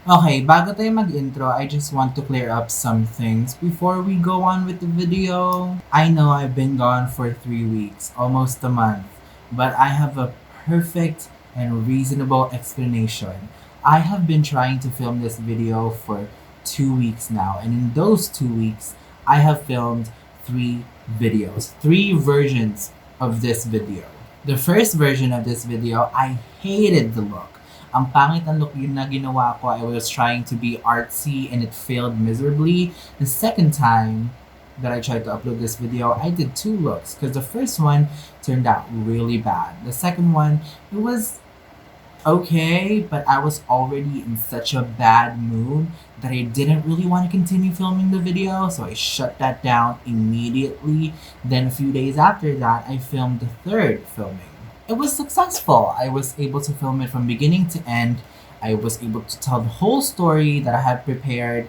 Okay, bago tayo mag-intro, I just want to clear up some things before we go on with the video. I know I've been gone for 3 weeks, almost a month, but I have a perfect and reasonable explanation. I have been trying to film this video for 2 weeks now, and in those 2 weeks, I have filmed 3 videos, 3 versions of this video. The first version of this video, I hated the look. Ang pangit ang look yun na ginawa ko. I was trying to be artsy and it failed miserably. The second time that I tried to upload this video, I did 2 looks because the first one turned out really bad. The second one, it was okay, but I was already in such a bad mood that I didn't really want to continue filming the video, so I shut that down immediately. Then a few days after that, I filmed the third filming. It was successful. I was able to film it from beginning to end. I was able to tell the whole story that I had prepared.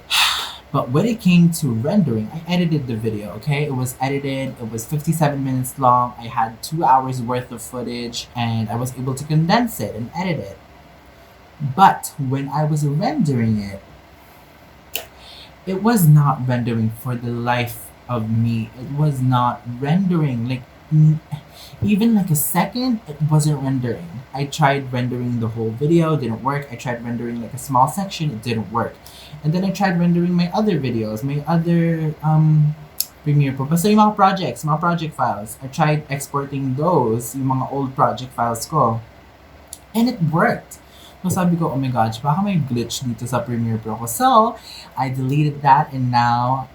But when it came to rendering, I edited the video, okay? It was edited, it was 57 minutes long, I had 2 hours worth of footage, and I was able to condense it and edit it. But when I was rendering it, it was not rendering for the life of me. It was not rendering. Even like a second, it wasn't rendering. I tried rendering the whole video, didn't work. I tried rendering like a small section, it didn't work. And then I tried rendering my other videos, my other Premiere Pro. Basta yung mga project files. I tried exporting those, yung mga old project files ko. And it worked. So sabi ko, oh my gosh, baka may glitch dito sa Premiere Pro ko. So, I deleted that and now,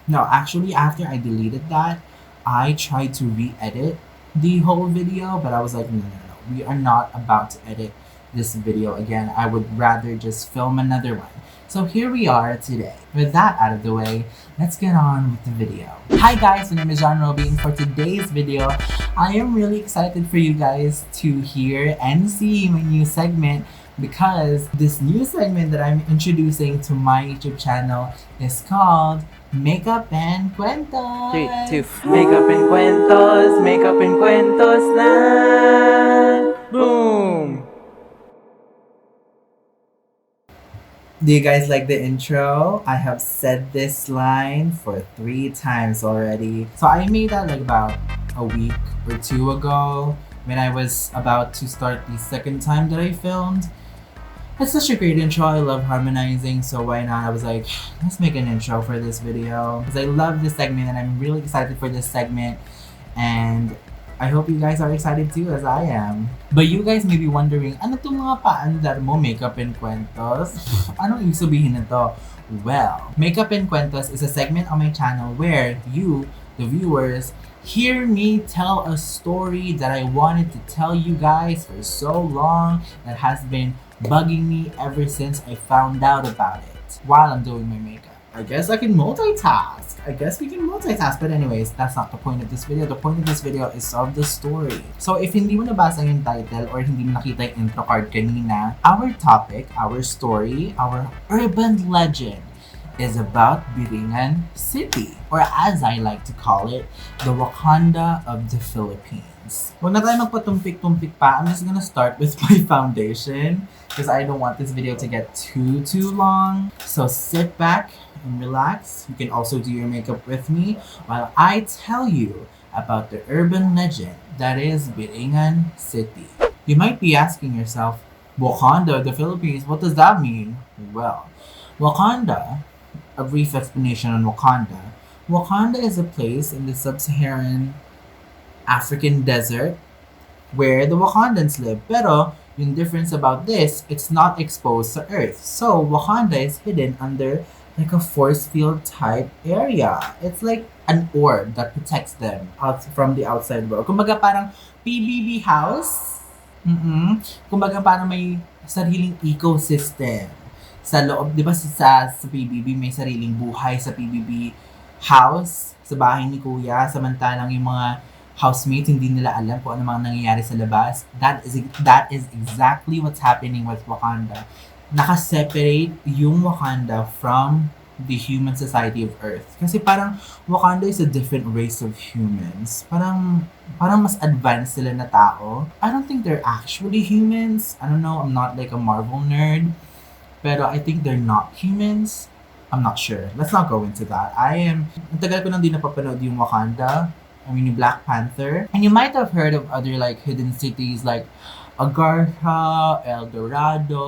no, actually after I deleted that, I tried to re-edit the whole video, but I was like, no. We are not about to edit this video again. I would rather just film another one. So here we are today. With that out of the way, let's get on with the video. Hi guys, my name is Rhobie, and for today's video, I am really excited for you guys to hear and see my new segment, because this new segment that I'm introducing to my YouTube channel is called Makeup and Cuentos. 3, 2. Makeup and Cuentos na! Boom! Do you guys like the intro? I have said this line for 3 times already. So I made that like about a week or 2 ago when I was about to start the second time that I filmed. It's such a great intro. I love harmonizing, so why not? I was like, let's make an intro for this video because I love this segment and I'm really excited for this segment, and I hope you guys are excited too as I am. But you guys may be wondering, ano itong mga paandar mo, Makeup and Cuentos? Anong ibig sabihin nito? Well, Makeup and Cuentos is a segment on my channel where you, the viewers, hear me tell a story that I wanted to tell you guys for so long that has been bugging me ever since I found out about it while I'm doing my makeup. I guess I can multitask. I guess we can multitask. But anyways, that's not the point of this video. The point of this video is of the story. So if hindi mo nabasa yung title or hindi mo nakita yung intro card kanina, our topic, our story, our urban legend is about Biringan City, or as I like to call it, the Wakanda of the Philippines. Huwag na tayo magpatumpik-tumpik pa. I'm just gonna start with my foundation because I don't want this video to get too long. So sit back and relax. You can also do your makeup with me while I tell you about the urban legend that is Biringan City. You might be asking yourself, Wakanda, the Philippines, what does that mean? Well, Wakanda, a brief explanation on Wakanda. Wakanda is a place in the sub-Saharan African desert where the Wakandans live. Pero, yung difference about this, it's not exposed to Earth. So, Wakanda is hidden under like a force field type area. It's like an orb that protects them out from the outside world. Kumbaga parang PBB house. Kumbaga parang may sariling ecosystem sa loob, di ba sa PBB may sariling buhay sa PBB house, sa bahay ni Kuya, samantalang yung mga housemates hindi nila alam kung ano mga nangyayari sa labas. That is exactly what's happening with Wakanda. Naka-separate yung Wakanda from the human society of Earth. Kasi parang Wakanda is a different race of humans. Parang mas advanced sila na tao. I don't think they're actually humans. I don't know, I'm not like a Marvel nerd. Pero I think they're not humans. I'm not sure. Let's not go into that. Ang tagal ko nang di napapanood yung Wakanda. I mean, yung Black Panther. And you might have heard of other like hidden cities like Agartha, El Dorado.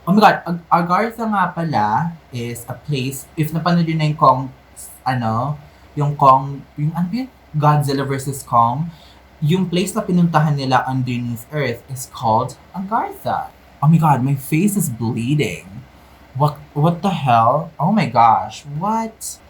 Oh my God, Agartha nga pala is a place, if napanood yun na yung Kong, yung ano yun? Godzilla versus Kong. Yung place na pinuntahan nila underneath Earth is called Agartha. Oh my God, my face is bleeding. What the hell? Oh my gosh, what?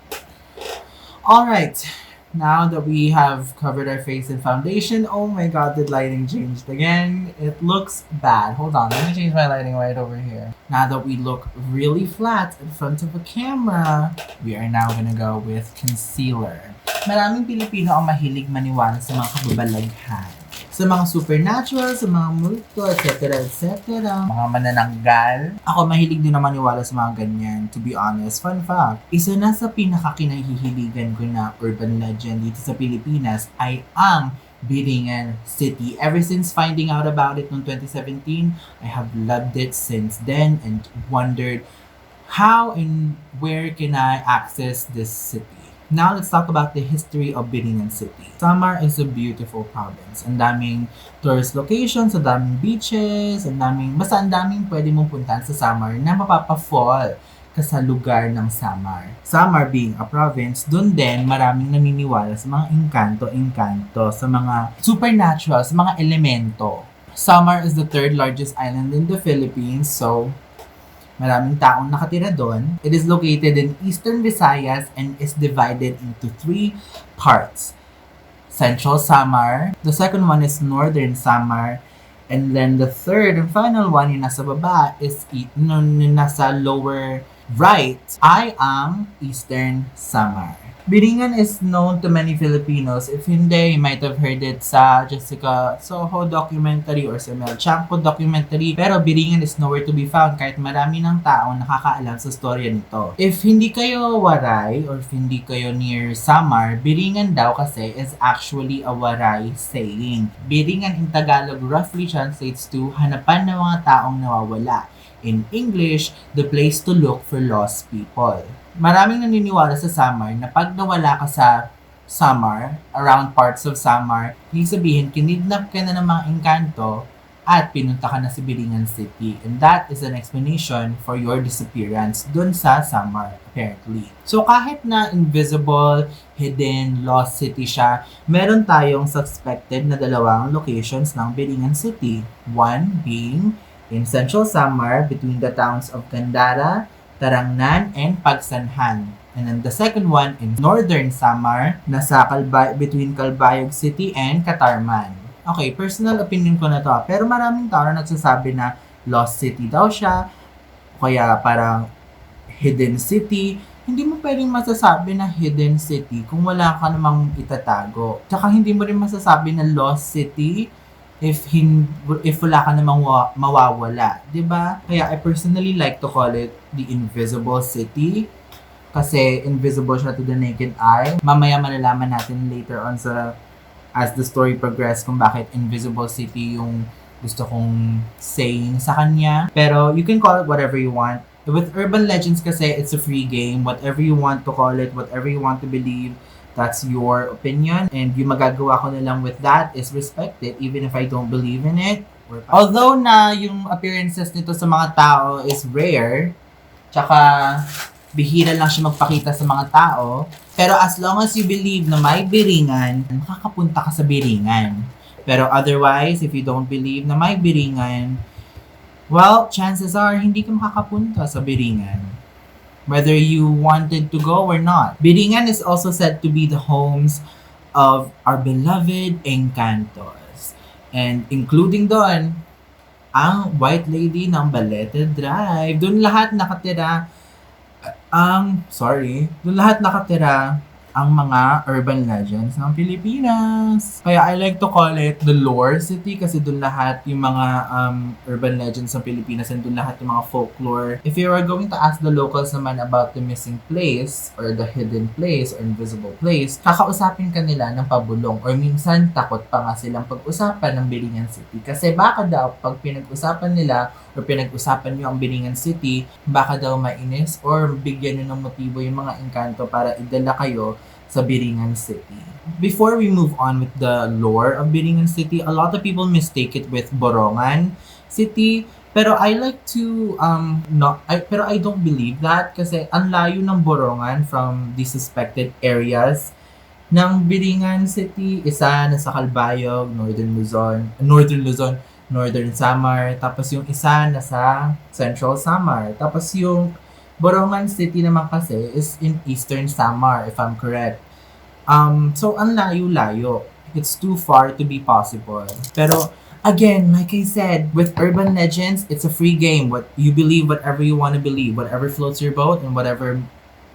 Alright, now that we have covered our face in foundation, oh my God, the lighting changed again. It looks bad. Hold on, let me change my lighting right over here. Now that we look really flat in front of a camera, we are now gonna go with concealer. Maraming Pilipino ang mahilig maniwala sa mga kababalaghan. Sa mga supernatural, sa mga multo, etc. etc. Mga manananggal. Ako mahilig din na maniwala sa mga ganyan, to be honest. Fun fact, isa na sa pinakakinahihiligan ko na urban legend dito sa Pilipinas ay ang Biringan City. Ever since finding out about it noong 2017, I have loved it since then and wondered how and where can I access this city. Now, let's talk about the history of Biringan City. Samar is a beautiful province. Ang daming tourist locations, ang daming beaches, basta ang daming pwede mong puntahan sa Samar na mapapa-fall ka sa lugar ng Samar. Samar being a province, dun din maraming naniniwala sa mga engkanto, sa mga supernatural, sa mga elemento. Samar is the third largest island in the Philippines, so maraming taong nakatira doon. It is located in Eastern Visayas and is divided into 3 parts. Central Samar, the second one is Northern Samar, and then the third and final one, yung nasa baba, is yung nasa lower right, ay ang Eastern Samar. Biringan is known to many Filipinos. If hindi, you might have heard it sa Jessica Soho documentary or sa Mel Chanco documentary. Pero Biringan is nowhere to be found kahit marami ng taong nakakaalam sa storya nito. If hindi kayo Waray or if hindi kayo near Samar, Biringan daw kasi is actually a Waray saying. Biringan in Tagalog roughly translates to hanapan ng mga taong nawawala. In English, the place to look for lost people. Maraming naniniwala sa Samar na pag nawala ka sa Samar, around parts of Samar, ibig sabihin, kinidnap ka na ng mga engkanto at pinunta ka na sa Biringan City. And that is an explanation for your disappearance dun sa Samar, apparently. So kahit na invisible, hidden, lost city siya, meron tayong suspected na 2 locations ng Biringan City. One being in Central Samar between the towns of Candara, Tarangnan, and Pagsanhan. And then the second one in Northern Samar, nasa between Calbayog City and Catarman. Okay, personal opinion ko na to. Pero maraming tao na nagsasabi na lost city daw siya, kaya parang hidden city. Hindi mo pwedeng masasabi na hidden city kung wala ka namang itatago. Tsaka hindi mo rin masasabi na lost city if wala ka namang mawawala, 'di ba? Kaya I personally like to call it the invisible city kasi invisible siya to the naked eye. Mamaya malalaman natin later on as the story progress kung bakit invisible city yung gusto kong saying sa kanya. Pero you can call it whatever you want. With urban legends kasi it's a free game. Whatever you want to call it, whatever you want to believe, that's your opinion, and yung magagawa ko na lang with that is respect it, even if I don't believe in it. Although na yung appearances nito sa mga tao is rare, tsaka bihira lang siya magpakita sa mga tao, pero as long as you believe na may biringan, makakapunta ka sa biringan. Pero otherwise, if you don't believe na may biringan, well, chances are hindi ka makakapunta sa biringan, whether you wanted to go or not. Biringan is also said to be the homes of our beloved encantos. And including doon, ang White Lady ng Balete Drive. Doon lahat nakatira ang mga urban legends ng Pilipinas. Kaya I like to call it the lore city kasi dun lahat yung mga urban legends ng Pilipinas and dun lahat yung mga folklore. If you are going to ask the locals naman about the missing place or the hidden place or invisible place, kakausapin ka nila ng pabulong or minsan takot pa nga silang pag-usapan ng Biringan City kasi baka daw pag pinag-usapan nila or pinag-usapan nyo ang Biringan City, baka daw mainis or bigyan nyo ng motibo yung mga engkanto para idala kayo sa Biringan City. Before we move on with the lore of Biringan City, a lot of people mistake it with Borongan City. Pero I like to pero I don't believe that kasi ang layo ng Borongan from the suspected areas ng Biringan City. Isa nasa Calbayog, Northern Samar, tapos yung isa nasa Central Samar. Tapos yung Borongan City naman kasi is in Eastern Samar, if I'm correct. So ang layo-layo. It's too far to be possible. Pero again, like I said, with urban legends, it's a free game. What you believe, whatever you want to believe, whatever floats your boat, and whatever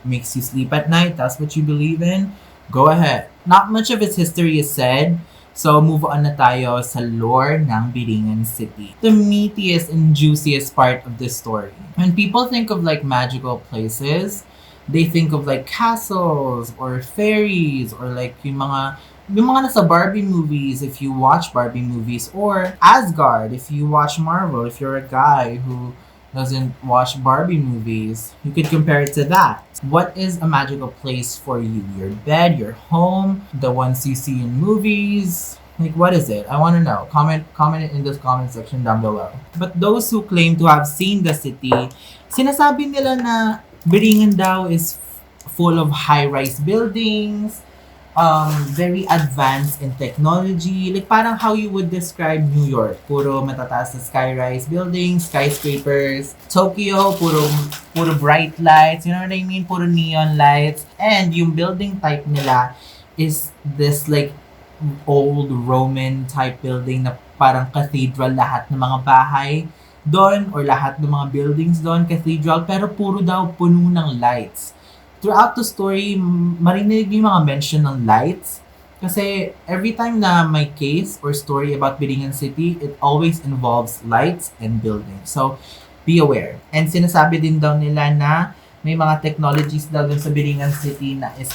makes you sleep at night, that's what you believe in. Go ahead. Not much of its history is said, so move on na tayo sa lore ng Biringan City. The meatiest and juiciest part of this story. When people think of like magical places, they think of like castles or fairies or like yung mga nasa Barbie movies if you watch Barbie movies, or Asgard if you watch Marvel. If you're a guy who doesn't watch Barbie movies, you could compare it to that. What is a magical place for you? Your bed, your home, the ones you see in movies? Like, what is it? I want to know. Comment it in the comment section down below. But those who claim to have seen the city, sinasabi nila na Biringan daw is full of high-rise buildings, very advanced in technology. Like parang how you would describe New York. Puro matataas na skyrise buildings, skyscrapers. Tokyo, puro bright lights. You know what I mean? Puro neon lights. And yung building type nila is this like old Roman type building na parang cathedral lahat ng mga bahay doon or lahat ng mga buildings doon, cathedral, pero puro daw puno ng lights. Throughout the story, marinig yung mga mention ng lights. Kasi every time na may case or story about Biringan City, it always involves lights and buildings. So, be aware. And sinasabi din daw nila na may mga technologies daw dun sa Biringan City na is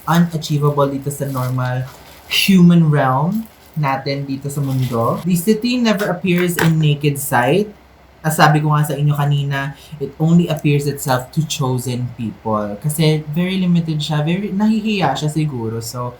unachievable dito sa normal human realm natin dito sa mundo. The city never appears in naked sight. As sabi ko nga sa inyo kanina, it only appears itself to chosen people. Kasi very limited siya, nahihiya siya siguro. So,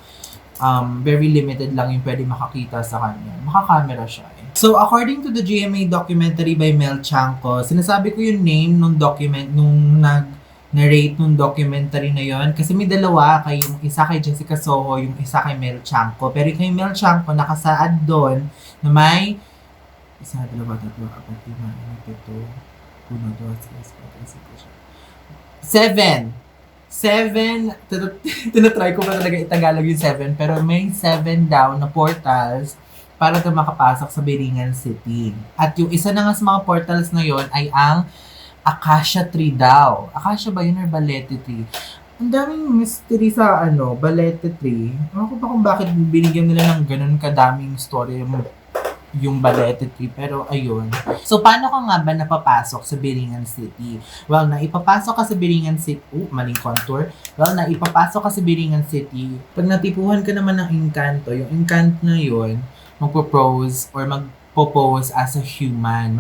very limited lang yung pwede makakita sa kanya. Makakamera siya eh. So, according to the GMA documentary by Mel Chanco, sinasabi ko yung name nung document, nung nag-narrate nung documentary na yon. Kasi may dalawa, yung isa kay Jessica Soho, yung isa kay Mel Chanco. Pero kay Mel Chanco, nakasaad doon na may isa, dalawa, tatlo, apat, lima, anim, pito, uno, dos, tres, cuatro, cinco, seven! Tinatry ko pa talaga itagalog yung 7, pero may 7 daw na portals para ka makapasok sa Biringan City. At yung isa na nga sa mga portals na yon ay ang Acacia Tree daw. Acacia ba yun or Balete Tree? Ang daming mystery sa Balete Tree. Ano ko pa kung bakit binigyan nila ng ganun kadaming story yung Balete Tree, pero ayun. So, paano ka nga ba napapasok sa Biringan City? Well, naipapasok ka sa Biringan City, maling contour. Well, naipapasok ka sa Biringan City, pag natipuhan ka naman ng engkanto, yung engkanto na yun, magpo-pose or magpo-pose as a human.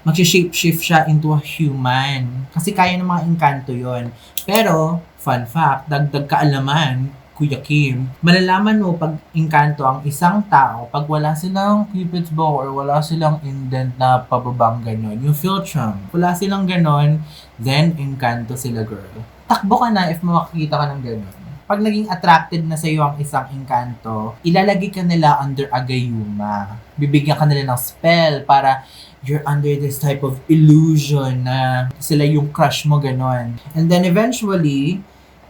Mag-shape-shift siya into a human. Kasi kaya ng mga engkanto yun. Pero, fun fact, dagdag kaalaman, Kuya Kim, malalaman mo pag engkanto ang isang tao pag wala silang cupid's bow or wala silang indent na pababang ganon. Yung philtrum, wala silang ganon, then engkanto sila, girl. Takbo ka na if makikita ka ng ganon. Pag naging attracted na sa'yo ang isang engkanto, ilalagay ka nila under a gayuma. Bibigyan ka nila ng spell para you're under this type of illusion na sila yung crush mo, ganon. And then eventually,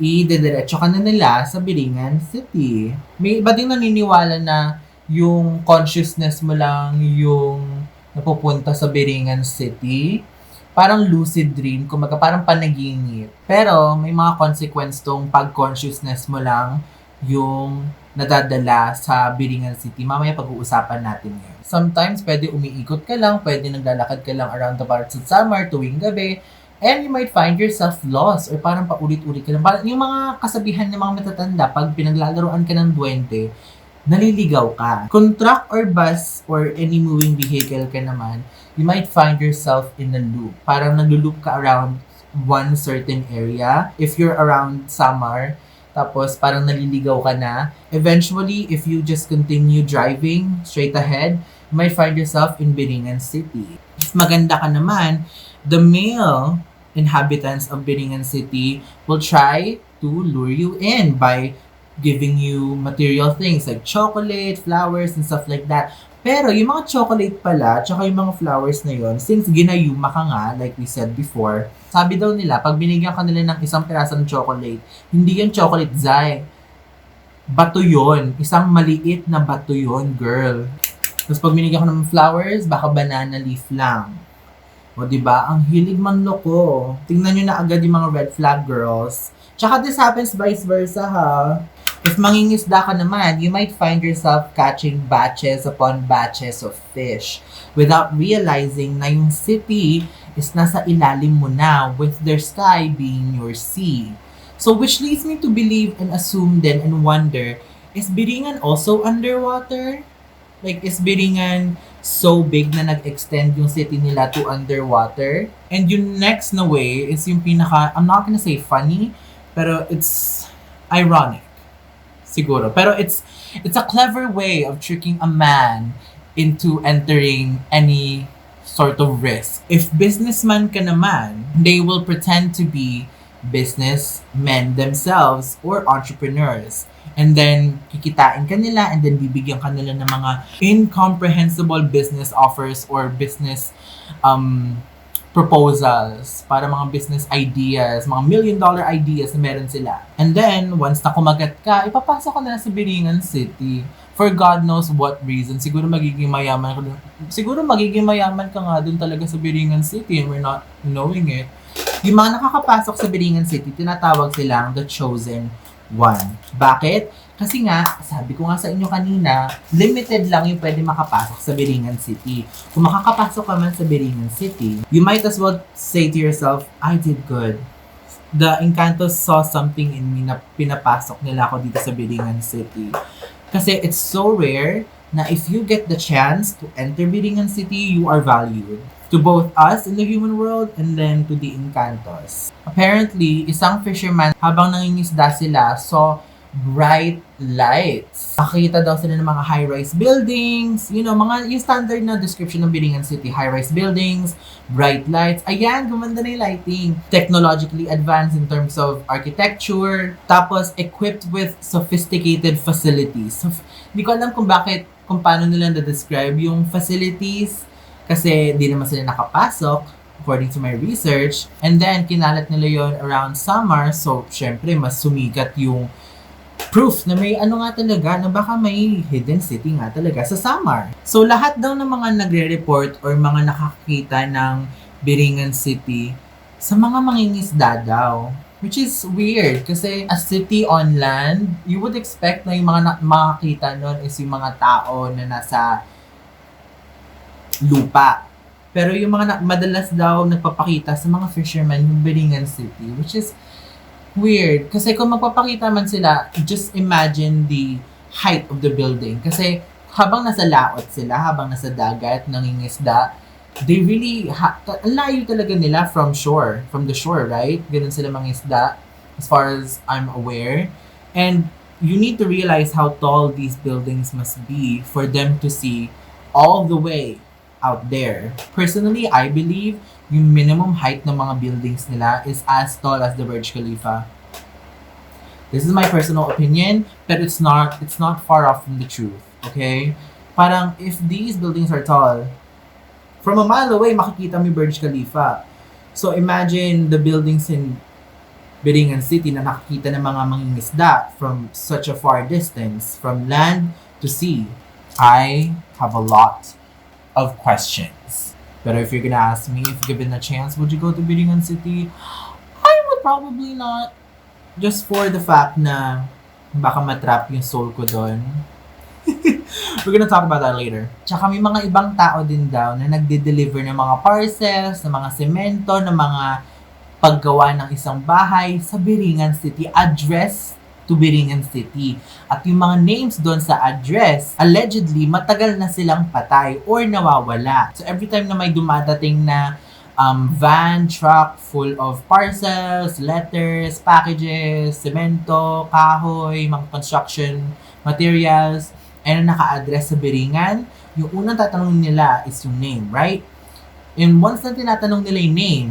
idediretso ka na nila sa Biringan City. May iba din naniniwala na yung consciousness mo lang yung napupunta sa Biringan City. Parang lucid dream, kumaga parang panaginip. Pero may mga consequence tong pag-consciousness mo lang yung nadadala sa Biringan City. Mamaya pag-uusapan natin yun. Sometimes pwede umiikot ka lang, pwede naglalakad ka lang around the parts of Samar tuwing gabi. And you might find yourself lost or parang paulit-ulit ka lang. Parang yung mga kasabihan ng mga matatanda, pag pinaglalaroan ka ng duwende, naliligaw ka. Kung truck or bus or any moving vehicle ka naman, you might find yourself in a loop. Parang nag-loop ka around one certain area. If you're around Samar, tapos parang naliligaw ka na, eventually, if you just continue driving straight ahead, you might find yourself in Biringan City. If maganda ka naman, the male inhabitants of Biringan City will try to lure you in by giving you material things like chocolate, flowers, and stuff like that. Pero yung mga chocolate pala, tsaka yung mga flowers na yon, since ginayuma ka nga, like we said before, sabi daw nila, pag binigyan ka nila ng isang piraso ng chocolate, hindi yan chocolate, Zai. Bato yon. Isang maliit na bato yon, girl. Tapos pag binigyan ka ng flowers, baka banana leaf lang. O diba? Ang hilig man loko. Tingnan nyo na agad yung mga red flag girls. Tsaka this happens vice versa, ha? If mangingisda ka naman, you might find yourself catching batches upon batches of fish without realizing na yung city is nasa ilalim mo na, with their sky being your sea. So which leads me to believe and assume then and wonder, is Biringan also underwater? Like, is Biringan so big na nag-extend yung city nila to underwater? And yung next na way is yung pinaka, I'm not gonna say funny, pero it's ironic. Siguro. Pero it's a clever way of tricking a man into entering any sort of risk. If businessman ka naman, they will pretend to be businessmen themselves or entrepreneurs. And then, kikitain ka nila and then bibigyan ka nila ng mga incomprehensible business offers or business proposals para mga business ideas, mga $1 million ideas na meron sila. And then, once na kumagat ka, ipapasok ka na sa Biringan City. For God knows what reason. Siguro magiging mayaman ka dun. Siguro magiging mayaman ka nga dun talaga sa Biringan City and we're not knowing it. Yung mga nakakapasok sa Biringan City, tinatawag silang the chosen one. Bakit? Kasi nga, sabi ko nga sa inyo kanina, limited lang yung pwede makapasok sa Biringan City. Kung makakapasok ka man sa Biringan City, you might as well say to yourself, I did good. The Encantos saw something in me na pinapasok nila ako dito sa Biringan City. Kasi it's so rare na if you get the chance to enter Biringan City, you are valued. To both us in the human world and then to the Encantos. Apparently, isang fisherman, habang nangingisda sila, saw bright lights. Nakita daw sila ng mga high-rise buildings, mga yung standard na description ng Biringan City, high-rise buildings, bright lights. Ayan, gumanda na yung lighting. Technologically advanced in terms of architecture, tapos equipped with sophisticated facilities. So, hindi ko alam kung paano nila na-describe yung facilities, kasi di naman sila nakapasok, according to my research. And then, kinalat nila yon around Samar, so syempre, mas sumikat yung proof na may nga talaga, na baka may hidden city nga talaga sa Samar. So, lahat daw ng mga nagre-report or mga nakakita ng Biringan City sa mga mangingisda daw. Which is weird kasi a city on land, you would expect na yung mga makakita nun is yung mga tao na nasa lupa. Pero yung mga madalas daw nagpapakita sa mga fishermen yung Biringan City, which is weird. Kasi kung magpapakita man sila, just imagine the height of the building. Kasi habang nasa laot sila, habang nasa dagat, nangingisda, they really, ang layo talaga nila from the shore, right? Ganun sila mangisda, as far as I'm aware. And you need to realize how tall these buildings must be for them to see all the way out there. Personally, I believe yung minimum height ng mga buildings nila is as tall as the Burj Khalifa. This is my personal opinion, but it's not far off from the truth, okay? Parang if these buildings are tall, from a mile away makikita mo yung Burj Khalifa. So imagine the buildings in Biringan City na nakikita ng mga mangingisda from such a far distance, from land to sea. I have a lot of questions. But if you're gonna ask me, if given a chance, would you go to Biringan City? I would probably not. Just for the fact na baka matrap yung soul ko doon. We're gonna talk about that later. Tsaka may mga ibang tao din daw na nagde-deliver ng mga parcels, ng mga semento, ng mga paggawa ng isang bahay sa Biringan City, addressed to to Biringan City. At yung mga names doon sa address, allegedly, matagal na silang patay or nawawala. So every time na may dumadating na van, truck full of parcels, letters, packages, semento, kahoy, mga construction materials, and naka-address sa Biringan, yung unang tatanungin nila is yung name, right? And once na tinatanong nila yung name,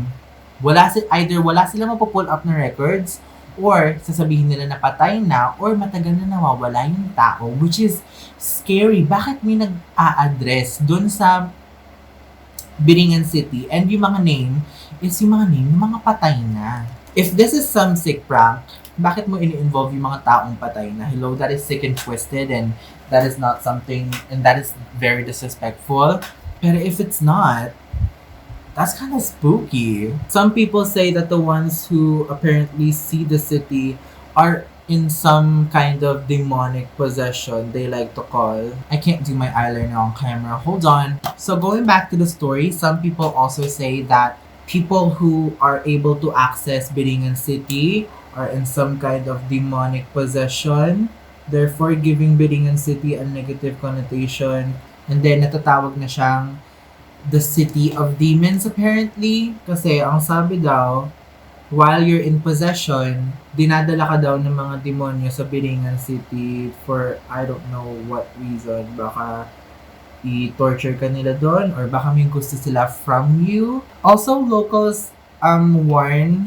either wala silang mapupull up na records, or sasabihin nila na patay na, or matagal na nawawala yung tao, which is scary. Bakit may nag-a-address dun sa Biringan City, and yung mga name is yung mga name ng mga patay na? If this is some sick prank, bakit mo ini-involve yung mga taong patay na? Hello, that is sick and twisted, and that is not something, and that is very disrespectful. Pero if it's not, that's kind of spooky. Some people say that the ones who apparently see the city are in some kind of demonic possession, they like to call. I can't do my eyeliner on camera. Hold on. So going back to the story, some people also say that people who are able to access Biringan City are in some kind of demonic possession, therefore giving Biringan City a negative connotation. And then natatawag na siyang the city of demons apparently. Kasi ang sabi daw, while you're in possession, dinadala ka daw ng mga demonyo sa Biringan City for I don't know what reason. Baka i-torture ka nila doon, or baka may gusto sila from you. Also, locals warn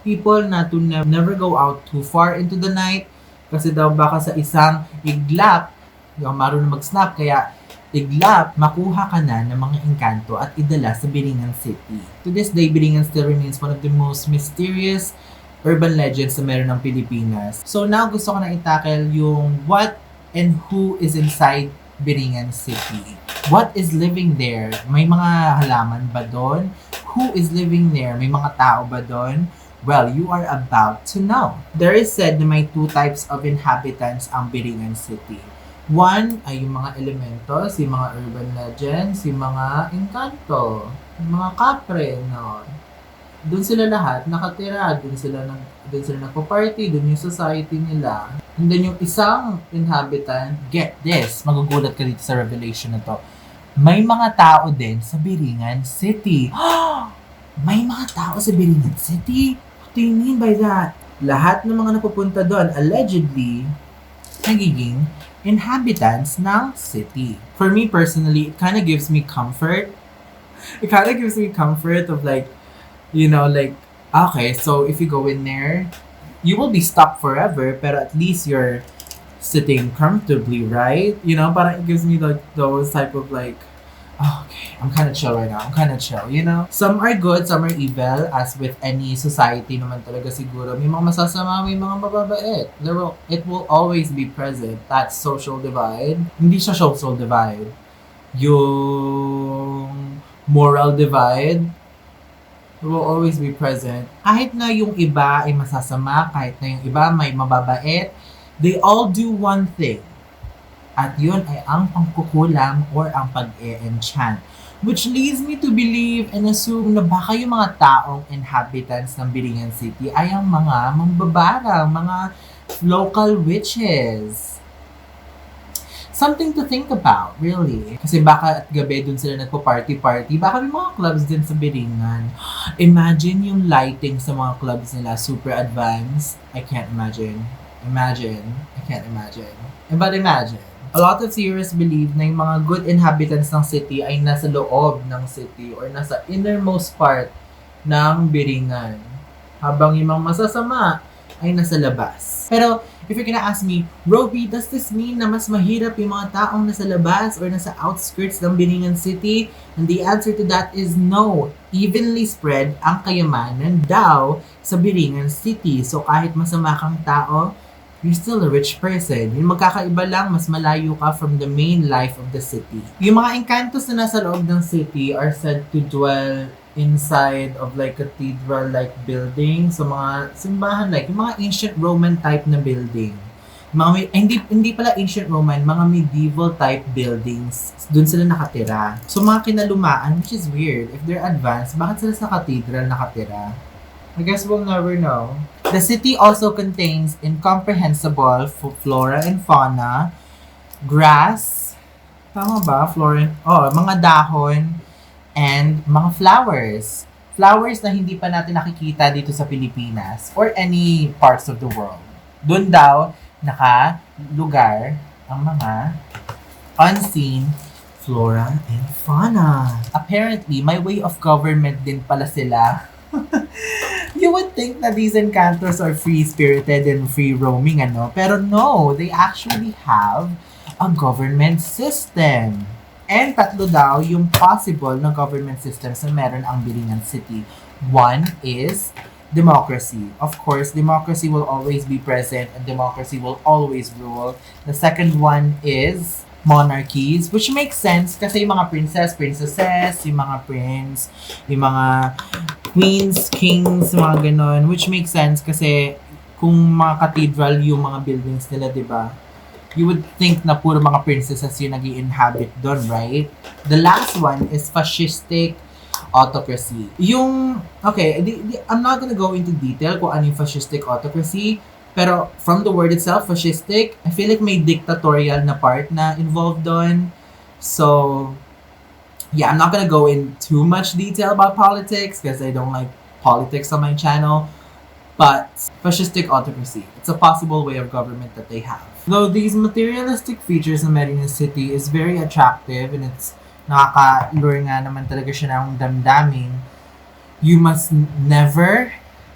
people na to never go out too far into the night, kasi daw baka sa isang iglap, yung marunong mag-snap, kaya iglap, makuha ka na ng mga engkanto at idala sa Biringan City. To this day, Biringan still remains one of the most mysterious urban legends na meron ng Pilipinas. So now, gusto ko na itackle yung what and who is inside Biringan City. What is living there? May mga halaman ba doon? Who is living there? May mga tao ba doon? Well, you are about to know. There is said na may two types of inhabitants ang Biringan City. One ay yung mga elementos, yung mga urban legends, yung mga engkanto, yung mga kapre, no? Doon sila lahat nakatira, doon sila nagpo-party, doon yung society nila. And then yung isang inhabitant, get this, magugulat ka dito sa revelation na to. May mga tao din sa Biringan City. May mga tao sa Biringan City? What do you mean by that? Lahat ng mga napupunta doon, allegedly, nagiging inhabitants ng city. For me personally, it kind of gives me comfort. It kind of gives me comfort of like, you know, like, okay, so if you go in there, you will be stuck forever, pero at least you're sitting comfortably, right? You know, parang it gives me like those type of like, oh, okay, I'm kind of chill right now. I'm kind of chill, you know? Some are good, some are evil, as with any society naman talaga siguro. May mga masasama, may mga mababait. It will always be present. That social divide. Hindi siya social divide. Yung moral divide will always be present. Kahit na yung iba ay masasama, kahit na yung iba may mababait, they all do one thing. At yun ay ang pangkukulam or ang pag-e-enchant. Which leads me to believe and assume na baka yung mga taong inhabitants ng Biringan City ay ang mga mambabarang, mga local witches. Something to think about, really. Kasi baka at gabi dun sila nagpo-party-party, baka may mga clubs din sa Biringan. Imagine yung lighting sa mga clubs nila, super advanced. I can't imagine. I can't imagine. But imagine. A lot of theorists believe na yung mga good inhabitants ng city ay nasa loob ng city or nasa innermost part ng Biringan. Habang yung mga masasama ay nasa labas. Pero if you're gonna ask me, Rhobie, does this mean na mas mahirap yung mga taong nasa labas or nasa outskirts ng Biringan City? And the answer to that is no. Evenly spread ang kayamanan daw sa Biringan City. So kahit masama kang tao, you're still a rich person. Yung magkakaiba lang, mas malayo ka from the main life of the city. Yung mga engkantos na nasa loob ng city are said to dwell inside of like cathedral-like building. So mga simbahan like, yung mga ancient Roman type na building. Mga hindi pala ancient Roman, mga medieval type buildings. Doon sila nakatira. So mga kinalumaan, which is weird. If they're advanced, bakit sila sa cathedral nakatira? I guess we'll never know. The city also contains incomprehensible flora and fauna, grass, tama ba? Flora, mga dahon, and mga flowers. Flowers na hindi pa natin nakikita dito sa Pilipinas or any parts of the world. Doon daw naka-lugar ang mga unseen flora and fauna. Apparently, may way of government din pala sila. You would think that these encantos are free-spirited and free-roaming, ano? Pero no, they actually have a government system. And tatlo daw yung possible na government systems na meron ang Biringan City. One is democracy. Of course, democracy will always be present and democracy will always rule. The second one is monarchies, which makes sense kasi yung mga princesses, yung mga prince, yung mga queens, kings, mga ganon, which makes sense kasi kung mga cathedral yung mga buildings nila, di ba? You would think na puro mga princesses yung nag-i-inhabit doon, right? The last one is fascistic autocracy. I'm not gonna go into detail kung ano yung fascistic autocracy, pero from the word itself, fascistic, I feel like may dictatorial na part na involved doon. So, yeah, I'm not gonna go in too much detail about politics because I don't like politics on my channel. But fascistic autocracy, it's a possible way of government that they have. Though these materialistic features of Biringan City is very attractive and it's nakaka-lure nga naman talaga siya ng damdamin, you must never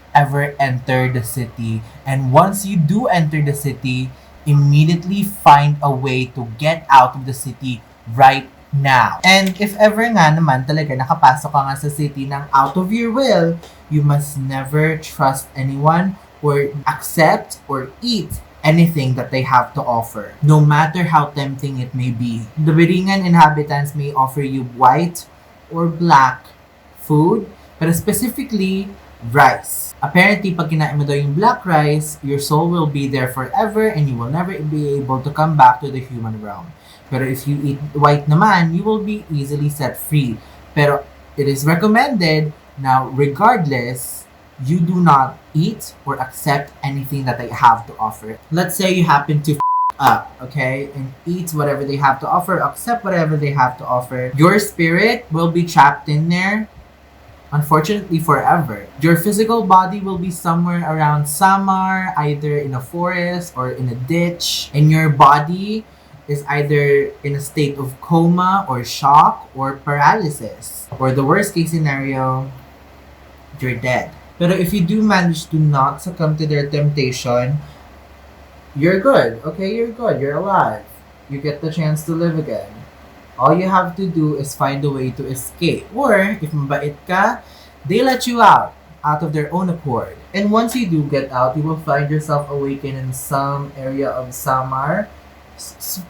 ever enter the city. And once you do enter the city, immediately find a way to get out of the city right now. And if ever nga naman talaga nakapasok ka nga sa city ng out of your will, you must never trust anyone or accept or eat anything that they have to offer, no matter how tempting it may be. The Biringan inhabitants may offer you white or black food, but specifically rice. Apparently, pag kinain mo daw yung black rice, your soul will be there forever and you will never be able to come back to the human realm. Pero if you eat white naman, you will be easily set free. Pero it is recommended now, regardless, you do not eat or accept anything that they have to offer. Let's say you happen to up, okay, and eat whatever they have to offer, accept whatever they have to offer. Your spirit will be trapped in there, unfortunately, forever. Your physical body will be somewhere around Samar, either in a forest or in a ditch, and your body is either in a state of coma or shock or paralysis. Or the worst case scenario, you're dead. Pero if you do manage to not succumb to their temptation, you're good. Okay, you're good. You're alive. You get the chance to live again. All you have to do is find a way to escape. Or, if mabait ka, they let you out of their own accord. And once you do get out, you will find yourself awakened in some area of Samar,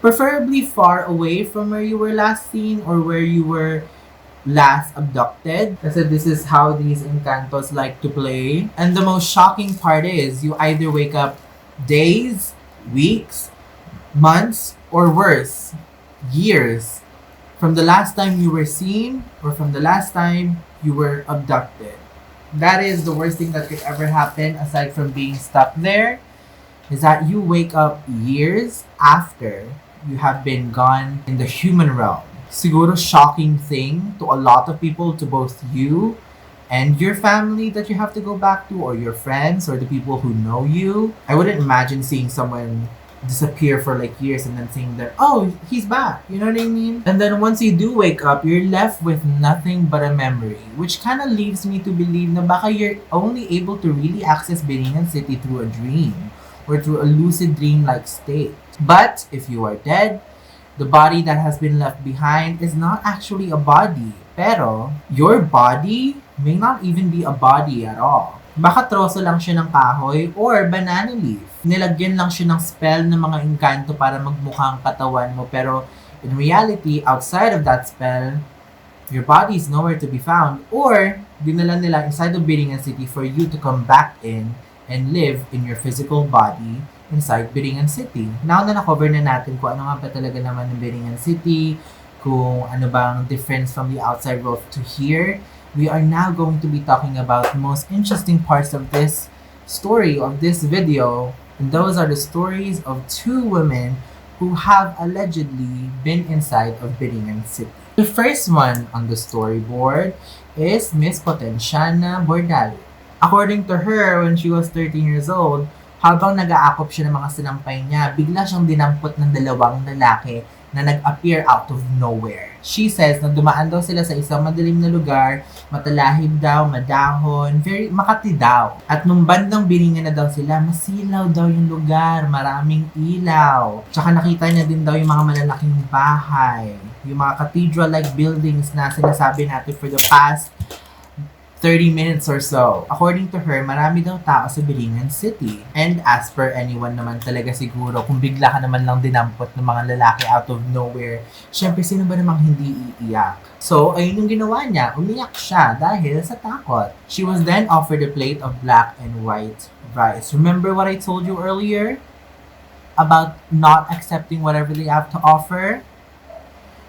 preferably far away from where you were last seen or where you were last abducted. Kasi this is how these encantos like to play. And the most shocking part is you either wake up days, weeks, months, or worse, years from the last time you were seen or from the last time you were abducted. That is the worst thing that could ever happen aside from being stuck there, is that you wake up years after you have been gone in the human realm. Siguro shocking thing to a lot of people, to both you and your family that you have to go back to, or your friends, or the people who know you. I wouldn't imagine seeing someone disappear for like years and then seeing that, oh, he's back. You know what I mean? And then once you do wake up, you're left with nothing but a memory, which kind of leaves me to believe na baka you're only able to really access Biringan City through a dream or through a lucid dream-like state. But if you are dead, the body that has been left behind is not actually a body. Pero your body may not even be a body at all. Baka troso lang siya ng kahoy or banana leaf. Nilagyan lang siya ng spell ng mga engkanto para magmukhang katawan mo. Pero in reality, outside of that spell, your body is nowhere to be found. Or dinala nila inside of Biringan City for you to come back in and live in your physical body inside Biringan City. Now na na-cover na natin kung ano nga ba talaga naman ng Biringan City, kung ano bang difference from the outside world to here, we are now going to be talking about the most interesting parts of this story of this video, and those are the stories of two women who have allegedly been inside of Biringan City. The first one on the storyboard is Miss Potenciana Bordal. According to her, when she was 13 years old, habang nag-aakop siya ng mga sinampay niya, bigla siyang dinampot ng dalawang lalaki na nag-appear out of nowhere. She says na dumaan daw sila sa isang madilim na lugar, matalahib daw, madahon, very Makati daw. At nung bandang Biringan na daw sila, masilaw daw yung lugar, maraming ilaw. Tsaka nakita niya din daw yung mga malalaking bahay, yung mga cathedral-like buildings na sinasabi natin for the past 30 minutes or so. According to her, marami daw tao sa Biringan City. And as per anyone naman talaga siguro, kung bigla ka naman lang dinampot ng mga lalaki out of nowhere, syempre sino ba namang hindi iiyak? So, ayun yung ginawa niya. Umiyak siya dahil sa takot. She was then offered a plate of black and white rice. Remember what I told you earlier? About not accepting whatever they have to offer?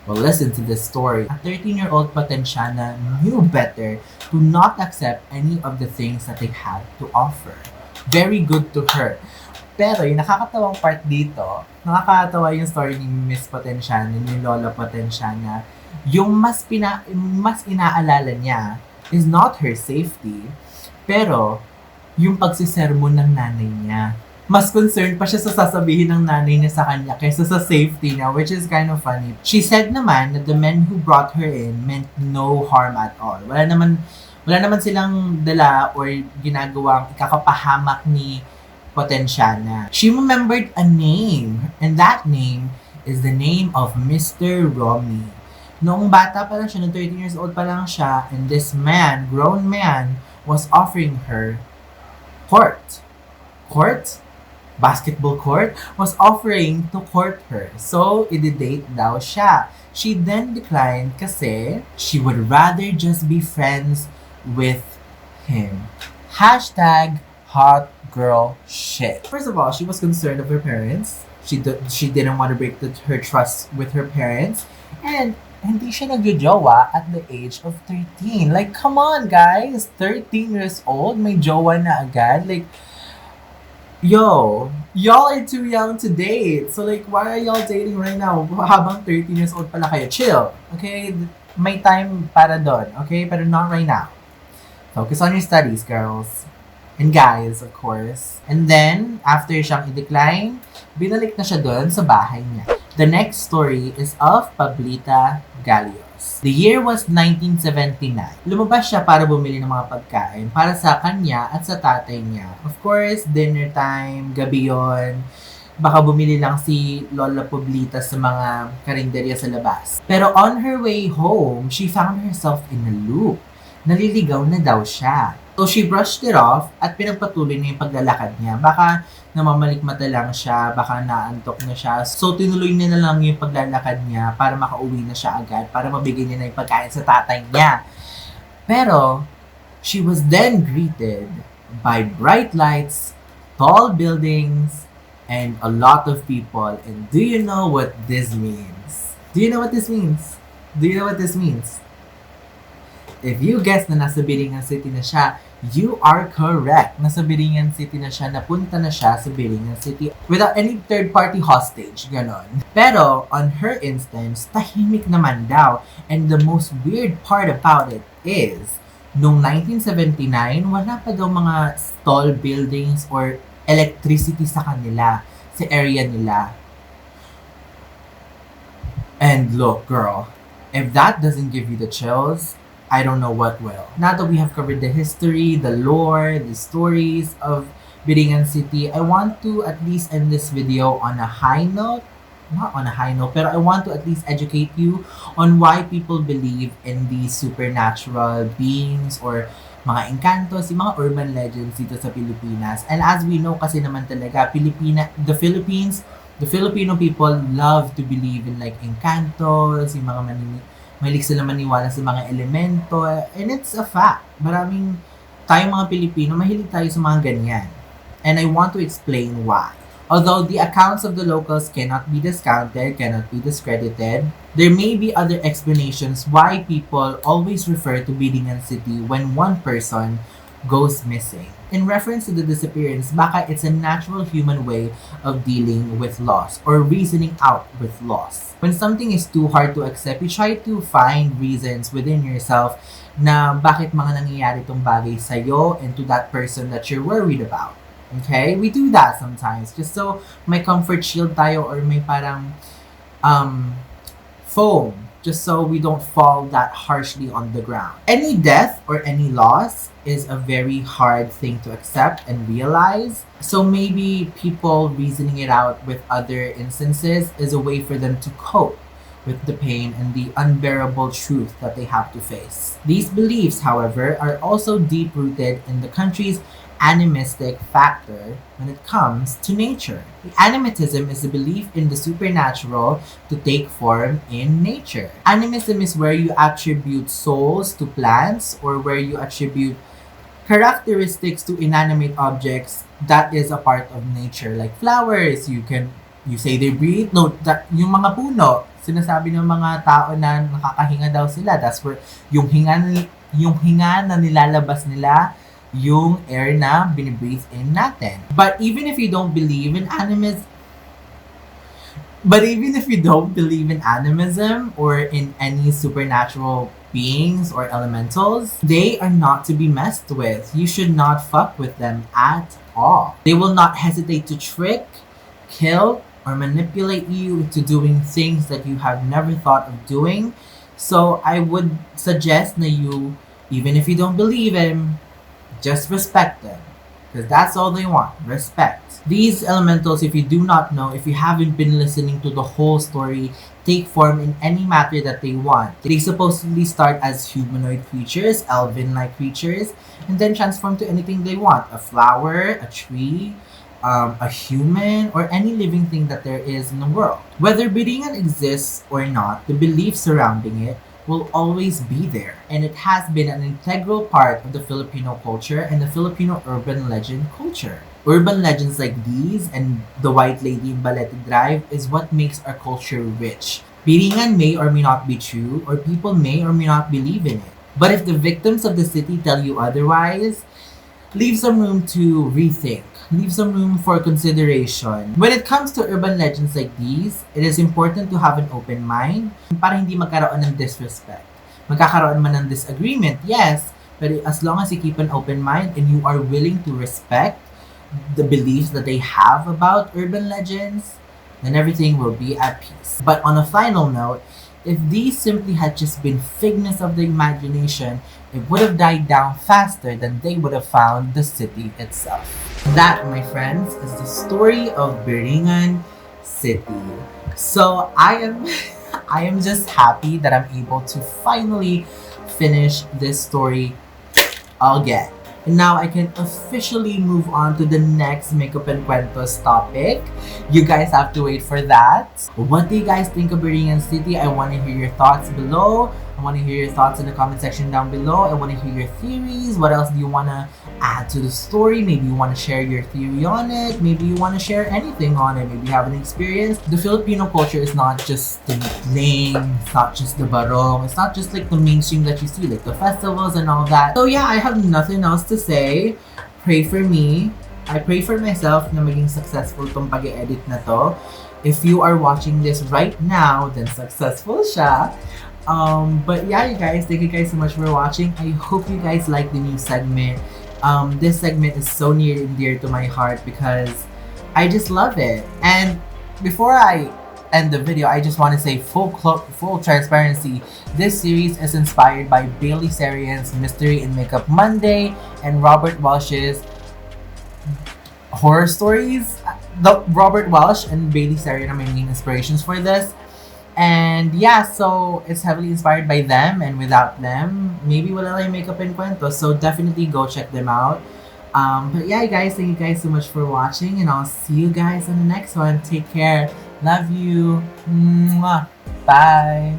Well, listen to this story. A 13-year-old Potenciana knew better to not accept any of the things that they had to offer. Very good to her. Pero yung nakakatawang part dito, nakakatawa yung story ni Miss Potenciana, ni Lola Potenciana, yung mas inaalala niya is not her safety, pero yung pagsisermon ng nanay niya. Mas concerned pa siya sa sasabihin ng nanay niya sa kanya kaysa sa safety niya, which is kind of funny. She said naman that the men who brought her in meant no harm at all. Wala naman silang dala or ginagawang ikakapahamak ni Potenciana. She remembered a name, and that name is the name of Mr. Rhobie. Noong bata pa lang siya, noong 13 years old pa lang siya, and this man, grown man, was offering her basketball court, was offering to court her. So, i-date daw siya. She then declined kasi she would rather just be friends with him. Hashtag hot girl shit. First of all, she was concerned of her parents. She didn't want to break her trust with her parents. And hindi siya nagjojowa at the age of 13. Like, come on guys! 13 years old, may jowa na agad. Like, yo, y'all are too young to date. So like, why are y'all dating right now? Habang 13 years old pala kayo. Chill, okay? May time para doon, okay? Pero not right now. Focus on your studies, girls. And guys, of course. And then, after siyang i-decline, binalik na siya doon sa bahay niya. The next story is of Pablita Gallios. The year was 1979. Lumabas siya para bumili ng mga pagkain para sa kanya at sa tatay niya. Of course, dinner time, gabi yon. Baka bumili lang si Lola Pablita sa mga karinderya sa labas. Pero on her way home, she found herself in a loop. Naliligaw na daw siya. So she brushed it off at pinagpatuloy niya yung paglalakad niya. Baka namamalikmata lang siya, baka naantok na siya. So tinuloy niya na lang yung paglalakad niya para makauwi na siya agad, para mabigyan niya na yung pagkain sa tatay niya. Pero, she was then greeted by bright lights, tall buildings, and a lot of people. And do you know what this means? Do you know what this means? Do you know what this means? If you guess na nasa Biringan City na siya, you are correct. Nasa Biringan City na siya, napunta na siya sa Biringan City without any third-party hostage, ganon. Pero, on her instance, tahimik naman daw. And the most weird part about it is, noong 1979, wala pa daw mga tall buildings or electricity sa kanila, sa area nila. And look, girl, if that doesn't give you the chills, I don't know what will. Now that we have covered the history, the lore, the stories of Biringan City, I want to at least end this video on a high note. Not on a high note, pero I want to at least educate you on why people believe in these supernatural beings or mga engkantos, yung mga urban legends dito sa Pilipinas. And as we know kasi naman talaga, the Filipino people love to believe in like engkantos, yung mga mahilig sila maniwala sa mga elemento, and it's a fact. Tayong mga Pilipino, mahilig tayo sa mga ganyan. And I want to explain why. Although the accounts of the locals cannot be discounted, cannot be discredited, there may be other explanations why people always refer to Biringan City when one person goes missing. In reference to the disappearance, baka it's a natural human way of dealing with loss or reasoning out with loss. When something is too hard to accept, you try to find reasons within yourself na bakit mga nangyayari tong bagay sa'yo and to that person that you're worried about. Okay? We do that sometimes just so may comfort shield tayo or may parang foam just so we don't fall that harshly on the ground. Any death or any loss is a very hard thing to accept and realize. So maybe people reasoning it out with other instances is a way for them to cope with the pain and the unbearable truth that they have to face. These beliefs, however, are also deep-rooted in the country's animistic factor when it comes to nature. The animism is the belief in the supernatural to take form in nature. Animism is where you attribute souls to plants or where you attribute characteristics to inanimate objects that is a part of nature. Like flowers, you say they breathe. No, that, yung mga puno, sinasabi ng mga tao na nakakahinga daw sila. That's where yung hinga na nilalabas nila yung air na binibreathe in natin. But even if you don't believe in animism or in any supernatural beings or elementals, they are not to be messed with. You should not fuck with them at all. They will not hesitate to trick, kill, or manipulate you into doing things that you have never thought of doing. So I would suggest that you, even if you don't believe him, just respect them. Because that's all they want, respect. These elementals, if you do not know, if you haven't been listening to the whole story, take form in any matter that they want. They supposedly start as humanoid creatures, elven-like creatures, and then transform to anything they want. A flower, a tree, a human, or any living thing that there is in the world. Whether Biringan exists or not, the belief surrounding it will always be there. And it has been an integral part of the Filipino culture and the Filipino urban legend culture. Urban legends like these and the White Lady in Balete Drive is what makes our culture rich. Biringan may or may not be true, or people may or may not believe in it. But if the victims of the city tell you otherwise, leave some room to rethink. Leave some room for consideration. When it comes to urban legends like these, it is important to have an open mind para hindi magkaroon ng disrespect. Magkakaroon man ng disagreement, yes, but as long as you keep an open mind and you are willing to respect the beliefs that they have about urban legends, then everything will be at peace. But on a final note, if these simply had just been figments of the imagination, it would have died down faster than they would have found the city itself. That, my friends, is the story of Biringan City. So I am just happy that I'm able to finally finish this story again. And now I can officially move on to the next Makeup and Cuentos topic. You guys have to wait for that. What do you guys think of Biringan City? I want to hear your thoughts below. I want to hear your thoughts in the comment section down below. I want to hear your theories. What else do you want to add to the story? Maybe you want to share your theory on it. Maybe you want to share anything on it. Maybe you have an experience. The Filipino culture is not just the bling. It's not just the barong. It's not just like the mainstream that you see, like the festivals and all that. So yeah, I have nothing else to say. Pray for me. I pray for myself na maging successful tong pag-edit na to. If you are watching this right now, then successful siya. But yeah, you guys, thank you guys so much for watching. I hope you guys like the new segment. This segment is so near and dear to my heart because I just love it. And before I end the video, I just want to say full transparency. This series is inspired by Bailey Sarian's Mystery in Makeup Monday and Robert Welsh's horror stories. Robert Welsh and Bailey Sarian are my main inspirations for this. And yeah, so it's heavily inspired by them, and without them, maybe wala lang Makeup and Kwento. So definitely go check them out. But yeah, guys, thank you guys so much for watching, and I'll see you guys in the next one. Take care. Love you. Mwah. Bye.